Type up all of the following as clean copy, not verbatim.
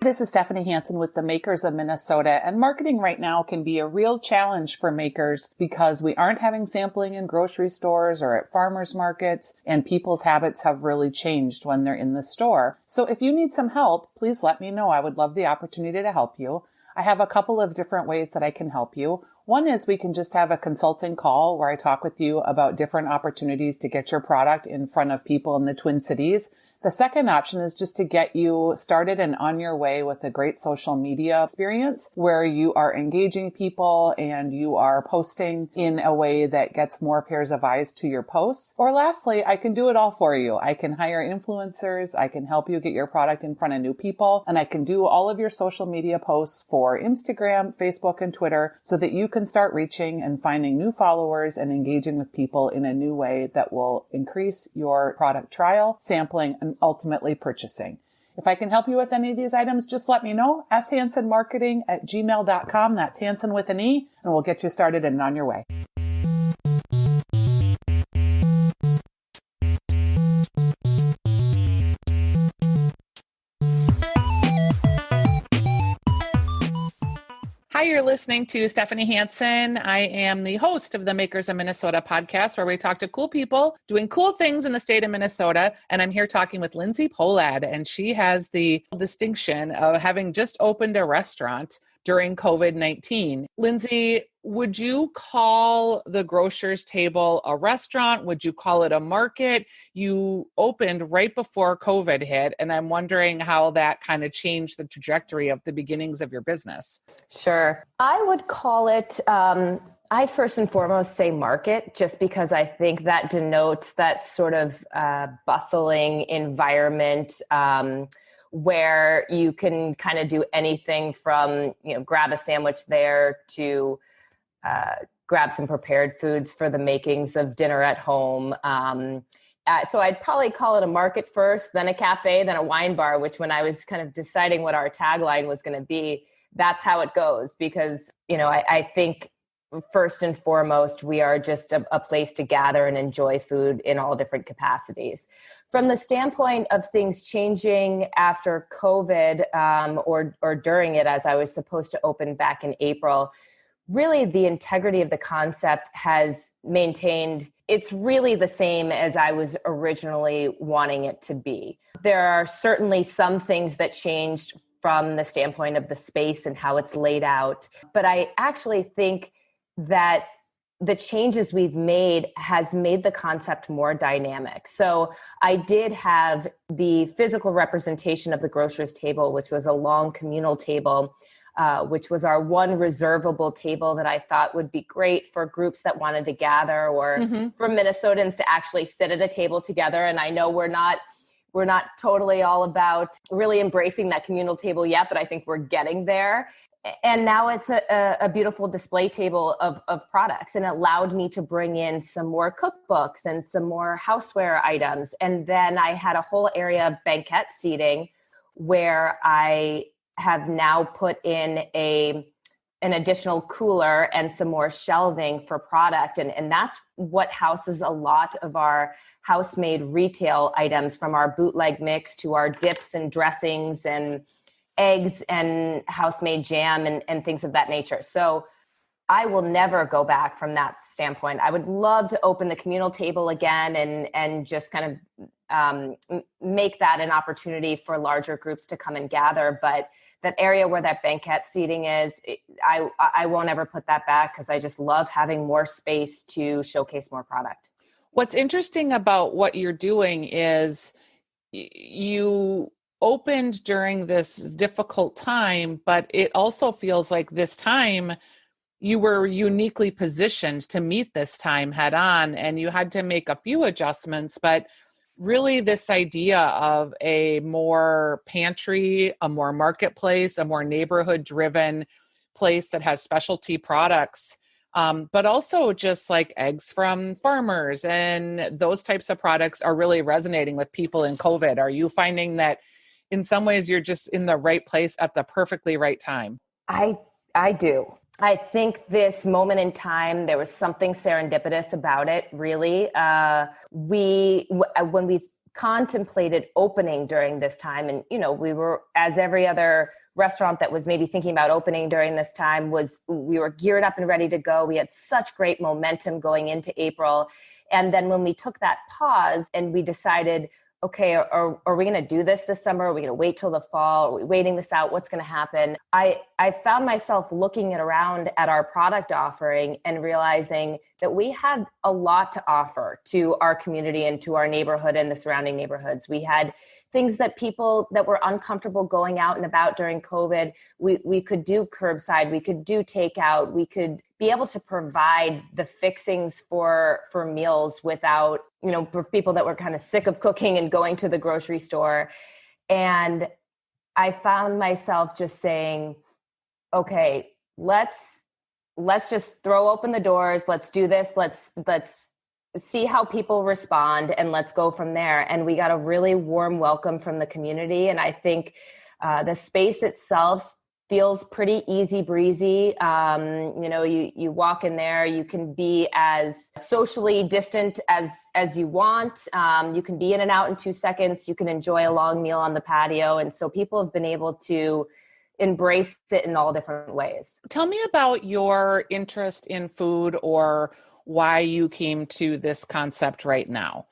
This is Stephanie Hansen with the Makers of Minnesota, and marketing right now can be a real challenge for makers because we aren't having sampling in grocery stores or at farmers markets, and people's habits have really changed when they're in the store. So if you need some help, please let me know. I would love the opportunity to help you. I have a couple of different ways that I can help you. One is we can just have a consulting call where I talk with you about different opportunities to get your product in front of people in the Twin Cities. The second option is just to get you started and on your way with a great social media experience where you are engaging people and you are posting in a way that gets more pairs of eyes to your posts. Or lastly, I can do it all for you. I can hire influencers. I can help you get your product in front of new people. And I can do all of your social media posts for Instagram, Facebook, and Twitter so that you can start reaching and finding new followers and engaging with people in a new way that will increase your product trial, sampling, and ultimately purchasing. If I can help you with any of these items, just let me know. shansenmarketing@gmail.com. That's Hansen with an E, and we'll get you started and on your way. Hi, you're listening to Stephanie Hansen. I am the host of the Makers of Minnesota podcast, where we talk to cool people doing cool things in the state of Minnesota. And I'm here talking with Lindsay Polad, and she has the distinction of having just opened a restaurant during COVID-19. Lindsay, would you call the Grocers table a restaurant? Would you call it a market? You opened right before COVID hit, and I'm wondering how that kind of changed the trajectory of the beginnings of your business. Sure. I would call it, I first and foremost say market, just because I think that denotes that sort of bustling environment where you can kind of do anything from, grab a sandwich there to grab some prepared foods for the makings of dinner at home. So I'd probably call it a market first, then a cafe, then a wine bar, which when I was kind of deciding what our tagline was going to be, that's how it goes. Because, I think first and foremost, we are just a place to gather and enjoy food in all different capacities. From the standpoint of things changing after COVID or during it, as I was supposed to open back in April, really the integrity of the concept has maintained. It's really the same as I was originally wanting it to be. There are certainly some things that changed from the standpoint of the space and how it's laid out, but I actually think that the changes we've made has made the concept more dynamic. So I did have the physical representation of the Grocers table, which was a long communal table, which was our one reservable table that I thought would be great for groups that wanted to gather or for Minnesotans to actually sit at a table together. And I know we're not totally all about really embracing that communal table yet, but I think we're getting there. And now it's a beautiful display table of products, and it allowed me to bring in some more cookbooks and some more houseware items. And then I had a whole area of banquet seating where I have now put in an additional cooler and some more shelving for product. And that's what houses a lot of our house-made retail items, from our bootleg mix to our dips and dressings and eggs and house-made jam and things of that nature. So I will never go back from that standpoint. I would love to open the communal table again and just kind of make that an opportunity for larger groups to come and gather. But that area where that banquet seating is, I won't ever put that back, because I just love having more space to showcase more product. What's interesting about what you're doing is you opened during this difficult time, but it also feels like this time you were uniquely positioned to meet this time head on, and you had to make a few adjustments, but really this idea of a more pantry, a more marketplace, a more neighborhood driven place that has specialty products, but also just like eggs from farmers and those types of products are really resonating with people in COVID. Are you finding that in some ways you're just in the right place at the perfectly right time? I do. I think this moment in time, there was something serendipitous about it, really. When we contemplated opening during this time. And, we were, as every other restaurant that was maybe thinking about opening during this time, we were geared up and ready to go. We had such great momentum going into April. And then when we took that pause and we decided, okay, are we going to do this summer? Are we going to wait till the fall? Are we waiting this out? What's going to happen? I found myself looking around at our product offering and realizing that we had a lot to offer to our community and to our neighborhood and the surrounding neighborhoods. We had things that people that were uncomfortable going out and about during COVID, we could do curbside, we could do takeout, we could be able to provide the fixings for meals without, for people that were kind of sick of cooking and going to the grocery store. And I found myself just saying, okay, let's just throw open the doors. Let's do this. Let's see how people respond and let's go from there. And we got a really warm welcome from the community. And I think the space itself feels pretty easy breezy. You walk in there, you can be as socially distant as you want. You can be in and out in 2 seconds. You can enjoy a long meal on the patio. And so people have been able to embrace it in all different ways. Tell me about your interest in food or why you came to this concept right now.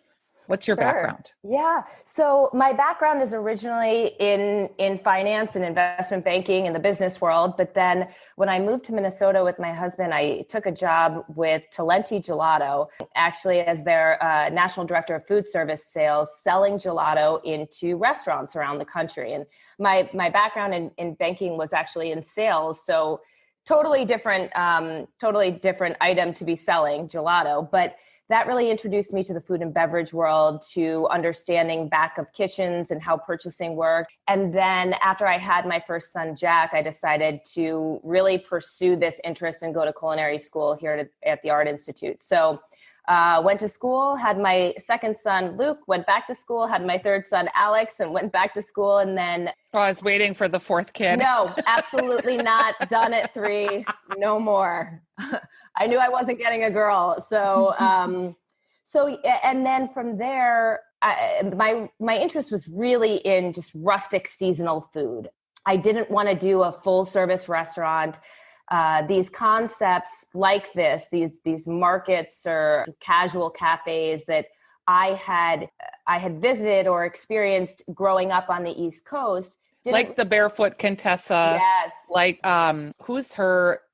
What's your background? Yeah. So my background is originally in finance and investment banking in the business world. But then when I moved to Minnesota with my husband, I took a job with Talenti Gelato, actually as their national director of food service sales, selling gelato into restaurants around the country. And my background in banking was actually in sales. So totally different item to be selling, gelato. But that really introduced me to the food and beverage world, to understanding back of kitchens and how purchasing worked. And then after I had my first son, Jack, I decided to really pursue this interest and go to culinary school here at the Art Institute. So went to school, had my second son, Luke, went back to school, had my third son, Alex, and went back to school. And then I was waiting for the fourth kid. No, absolutely not. Done at 3, no more. I knew I wasn't getting a girl. So, and then from there, my interest was really in just rustic seasonal food. I didn't want to do a full service restaurant. These concepts like this, these markets or casual cafes that I had visited or experienced growing up on the East Coast. Like the Barefoot Contessa. Yes. Like,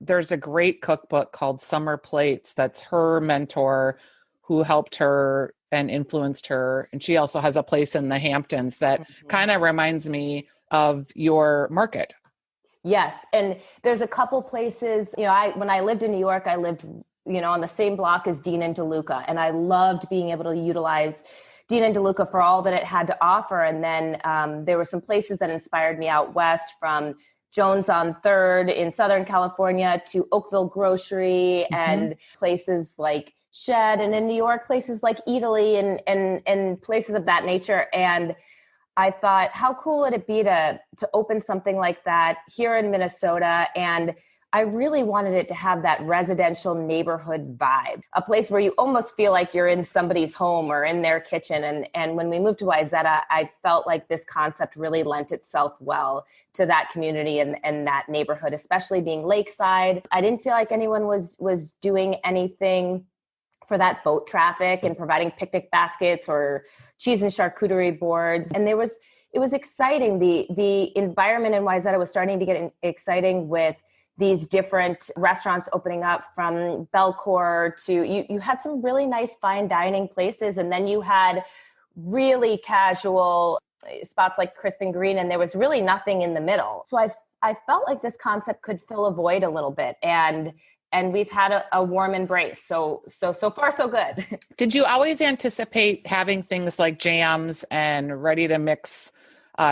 there's a great cookbook called Summer Plates. That's her mentor who helped her and influenced her. And she also has a place in the Hamptons that kind of reminds me of your market. Yes. And there's a couple places, when I lived in New York, I lived, on the same block as Dean and DeLuca. And I loved being able to utilize Dean and DeLuca for all that it had to offer. And then there were some places that inspired me out west, from Jones on 3rd in Southern California to Oakville Grocery and places like Shed, and in New York, places like Italy and places of that nature. And I thought, how cool would it be to open something like that here in Minnesota? And I really wanted it to have that residential neighborhood vibe, a place where you almost feel like you're in somebody's home or in their kitchen. And when we moved to Wayzata, I felt like this concept really lent itself well to that community and that neighborhood, especially being lakeside. I didn't feel like anyone was doing anything for that boat traffic and providing picnic baskets or cheese and charcuterie boards. And it was exciting. The environment in Wayzata was starting to get exciting with these different restaurants opening up, from Belcourt to, you had some really nice fine dining places. And then you had really casual spots like Crisp and Green, and there was really nothing in the middle. So I felt like this concept could fill a void a little bit. And we've had a warm embrace. So far, so good. Did you always anticipate having things like jams and ready to mix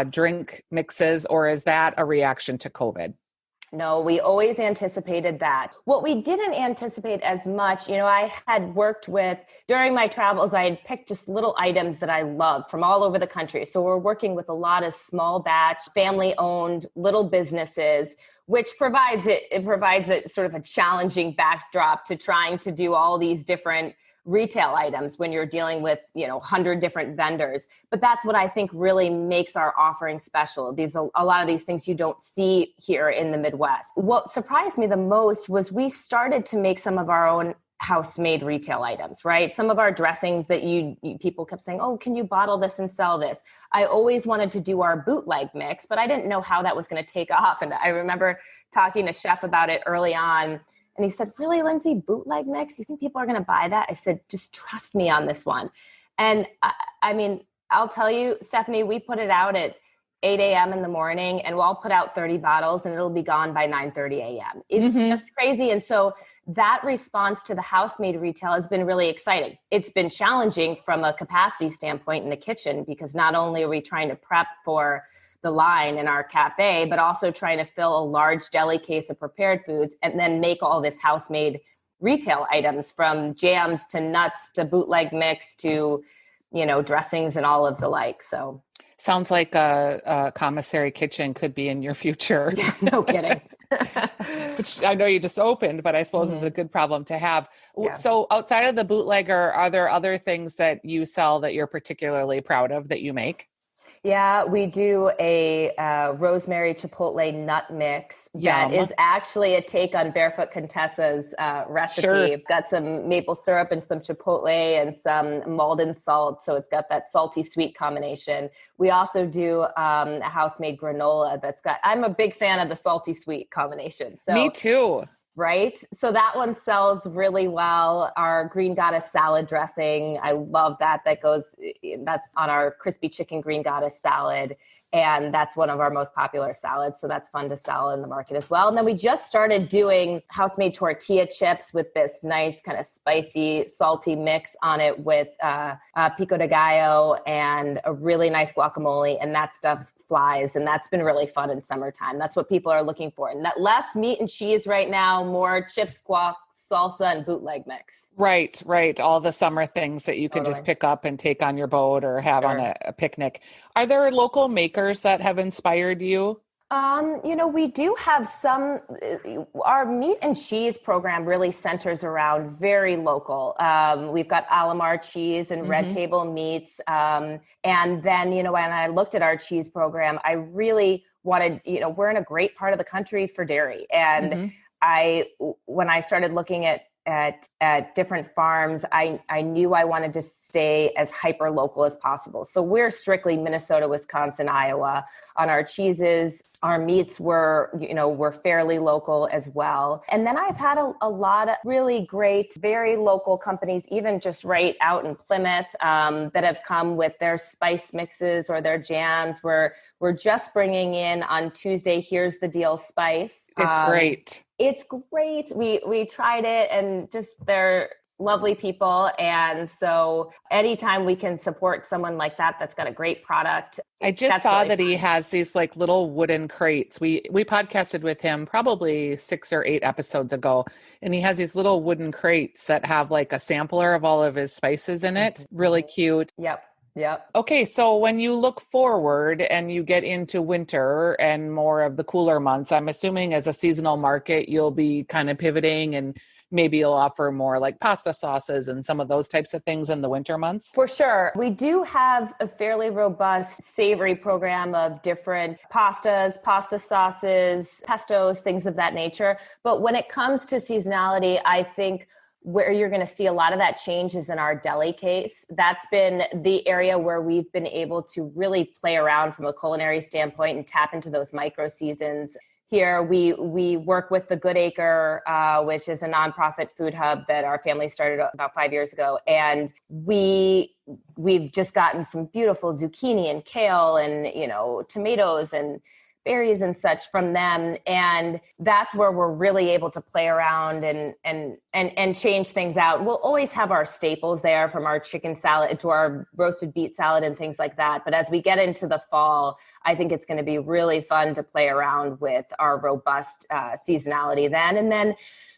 drink mixes, or is that a reaction to COVID? No, we always anticipated that. What we didn't anticipate as much, I had worked with, during my travels, I had picked just little items that I loved from all over the country. So we're working with a lot of small batch, family-owned little businesses, which provides a sort of a challenging backdrop to trying to do all these different retail items when you're dealing with, 100 different vendors. But that's what I think really makes our offering special. A lot of these things you don't see here in the Midwest. What surprised me the most was we started to make some of our own house-made retail items, right? Some of our dressings that people kept saying, oh, can you bottle this and sell this? I always wanted to do our bootleg mix, but I didn't know how that was going to take off. And I remember talking to Chef about it early on. And he said, really, Lindsay, bootleg mix? You think people are going to buy that? I said, just trust me on this one. And I mean, I'll tell you, Stephanie, we put it out at 8 a.m. in the morning, and we'll put out 30 bottles and it'll be gone by 9:30 a.m. It's just crazy. And so that response to the house-made retail has been really exciting. It's been challenging from a capacity standpoint in the kitchen, because not only are we trying to prep for the line in our cafe, but also trying to fill a large deli case of prepared foods and then make all this house-made retail items, from jams to nuts to bootleg mix to, dressings and olives alike. So sounds like a commissary kitchen could be in your future. Yeah, no kidding. Which I know you just opened, but I suppose is a good problem to have. Yeah. So outside of the bootlegger, are there other things that you sell that you're particularly proud of that you make? Yeah, we do a rosemary chipotle nut mix that is actually a take on Barefoot Contessa's recipe. Sure. It's got some maple syrup and some chipotle and some Malden salt. So it's got that salty sweet combination. We also do a house-made granola I'm a big fan of the salty sweet combination. So, me too. Right? So that one sells really well. Our green goddess salad dressing, I love that. That's on our crispy chicken green goddess salad. And that's one of our most popular salads. So that's fun to sell in the market as well. And then we just started doing house-made tortilla chips with this nice kind of spicy, salty mix on it with pico de gallo and a really nice guacamole. And that stuff flies. And that's been really fun in summertime. That's what people are looking for. And that less meat and cheese right now, more chips, guac, salsa, and bootleg mix. Right. All the summer things that you can just pick up and take on your boat or have on a picnic. Are there local makers that have inspired you? We do have some. Our meat and cheese program really centers around very local. We've got Alamar cheese and Red Table meats. And then, when I looked at our cheese program, I really wanted, we're in a great part of the country for dairy. And when I started looking at different farms, I knew I wanted to stay as hyper local as possible. So we're strictly Minnesota, Wisconsin, Iowa on our cheeses. Our meats were fairly local as well. And then I've had a lot of really great, very local companies, even just right out in Plymouth, that have come with their spice mixes or their jams. We're just bringing in on Tuesday, Here's the Deal spice. It's great. It's great. We tried it, and just they're lovely people. And so anytime we can support someone like that, that's got a great product. I just saw really that he has these like little wooden crates. We podcasted with him probably 6 or 8 episodes ago, and he has these little wooden crates that have like a sampler of all of his spices in it. Really cute. Yep. Okay, so when you look forward and you get into winter and more of the cooler months, I'm assuming as a seasonal market, you'll be kind of pivoting, and maybe you'll offer more like pasta sauces and some of those types of things in the winter months? For sure. We do have a fairly robust savory program of different pastas, pasta sauces, pestos, things of that nature. But when it comes to seasonality, I think where you're going to see a lot of that change is in our deli case. That's been the area where we've been able to really play around from a culinary standpoint and tap into those micro seasons. Here, we work with the Good Acre, which is a nonprofit food hub that our family started about 5 years ago. And we've just gotten some beautiful zucchini and kale and, tomatoes and berries and such from them. And that's where we're really able to play around and change things out. We'll always have our staples there, from our chicken salad to our roasted beet salad and things like that. But as we get into the fall, I think it's going to be really fun to play around with our robust seasonality then. And then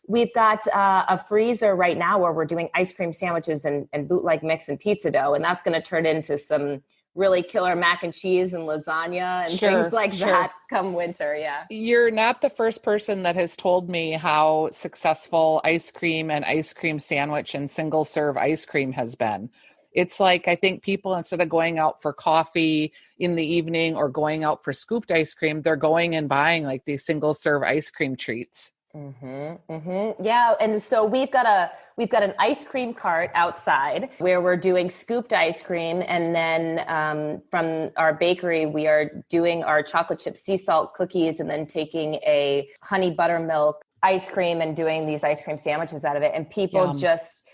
we've got a freezer right now where we're doing ice cream sandwiches and bootleg mix and pizza dough. And that's going to turn into some really killer mac and cheese and lasagna and things like that come winter. Yeah. You're not the first person that has told me how successful ice cream and ice cream sandwich and single serve ice cream has been. It's like, I think people, instead of going out for coffee in the evening or going out for scooped ice cream, they're going and buying like these single serve ice cream treats. Yeah. And so we've got an ice cream cart outside where we're doing scooped ice cream. And then from our bakery, we are doing our chocolate chip sea salt cookies and then taking a honey buttermilk ice cream and doing these ice cream sandwiches out of it. And people just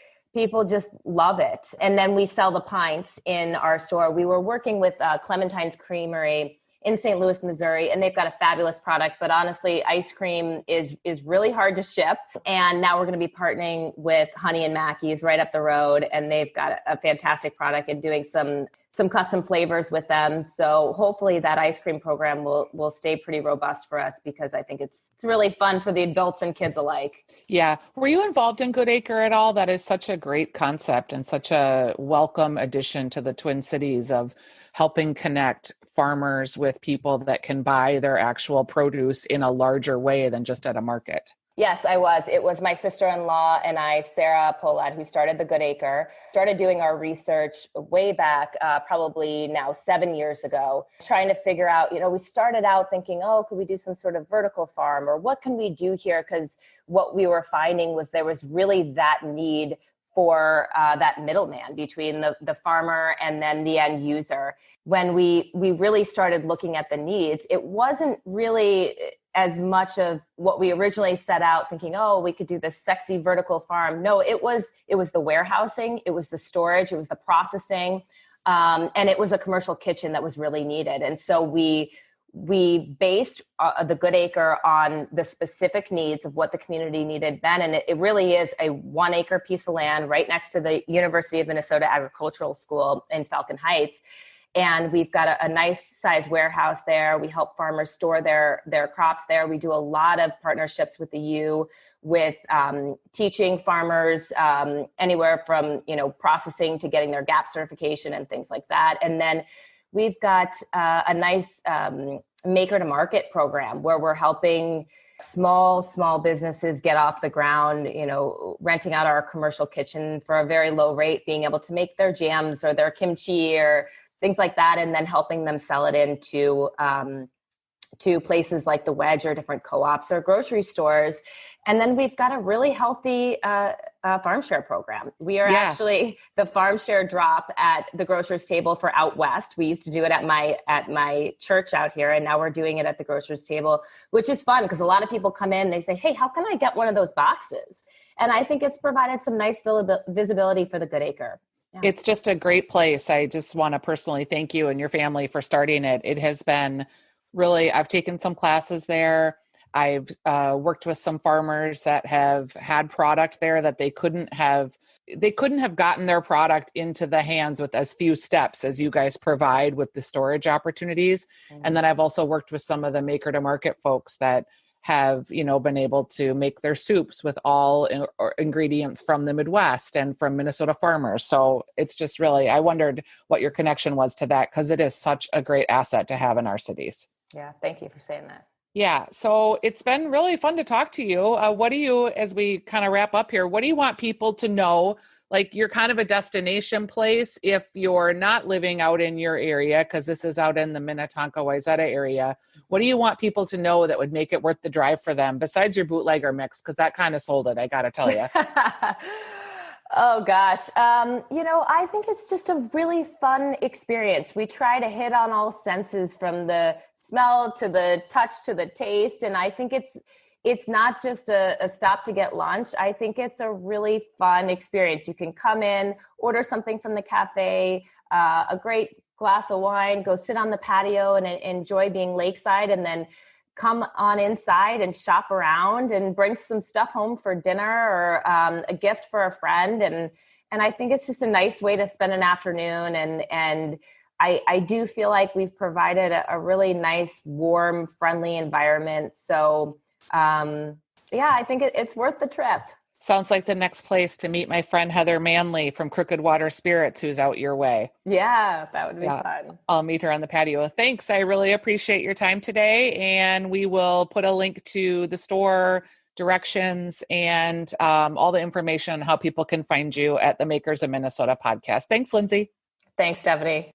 love it. And then we sell the pints in our store. We were working with Clementine's Creamery in St. Louis, Missouri, and they've got a fabulous product. But honestly, ice cream is really hard to ship. And now we're going to be partnering with Honey and Mackey's right up the road, and they've got a fantastic product and doing some custom flavors with them. So hopefully that ice cream program will stay pretty robust for us, because I think it's really fun for the adults and kids alike. Yeah. Were you involved in Goodacre at all? That is such a great concept and such a welcome addition to the Twin Cities of helping connect farmers with people that can buy their actual produce in a larger way than just at a market. Yes, I was. It was my sister-in-law and I, Sarah Polad, who started the Goodacre, started doing our research way back, probably now 7 years ago, trying to figure out, we started out thinking, could we do some sort of vertical farm, or what can we do here? Because what we were finding was there was really that need for that middleman between the farmer and then the end user. When we really started looking at the needs, it wasn't really as much of what we originally set out thinking, we could do this sexy vertical farm. No, it was the warehousing, it was the storage, it was the processing, and it was a commercial kitchen that was really needed. And so we based the Goodacre on the specific needs of what the community needed then. And it really is a 1 acre piece of land right next to the University of Minnesota Agricultural School in Falcon Heights. And we've got a nice size warehouse there. We help farmers store their crops there. We do a lot of partnerships with the U, with teaching farmers anywhere from processing to getting their GAP certification and things like that. And then we've got a nice maker to market program where we're helping small businesses get off the ground, renting out our commercial kitchen for a very low rate, being able to make their jams or their kimchi or things like that, and then helping them sell it into to places like the Wedge or different co-ops or grocery stores. And then we've got a really healthy farm share program. We are actually the farm share drop at the Grocers table for out west. We used to do it at my church out here, and now we're doing it at the Grocers table, which is fun because a lot of people come in and they say, hey, how can I get one of those boxes? And I think it's provided some nice visibility for the Goodacre. Yeah. It's just a great place. I just want to personally thank you and your family for starting it. It has been really, I've taken some classes there. I've worked with some farmers that have had product there that they couldn't have gotten their product into the hands with as few steps as you guys provide with the storage opportunities. Mm-hmm. And then I've also worked with some of the maker to market folks that have, been able to make their soups with all ingredients from the Midwest and from Minnesota farmers. So it's just really, I wondered what your connection was to that, because it is such a great asset to have in our cities. Yeah. Thank you for saying that. Yeah. So it's been really fun to talk to you. What do you, as we kind of wrap up here, what do you want people to know? Like, you're kind of a destination place if you're not living out in your area, because this is out in the Minnetonka-Wayzata area. What do you want people to know that would make it worth the drive for them, besides your bootlegger mix? Because that kind of sold it, I got to tell you. Oh, gosh. I think it's just a really fun experience. We try to hit on all senses, from the smell to the touch to the taste. And I think it's not just a stop to get lunch. I think it's a really fun experience. You can come in, order something from the cafe, a great glass of wine, go sit on the patio and enjoy being lakeside, and then come on inside and shop around and bring some stuff home for dinner or a gift for a friend. And I think it's just a nice way to spend an afternoon. And I do feel like we've provided a really nice, warm, friendly environment. So I think it's worth the trip. Sounds like the next place to meet my friend Heather Manley from Crooked Water Spirits, who's out your way. Yeah, that would be fun. I'll meet her on the patio. Thanks. I really appreciate your time today. And we will put a link to the store directions and all the information on how people can find you at the Makers of Minnesota podcast. Thanks, Lindsay. Thanks, Stephanie.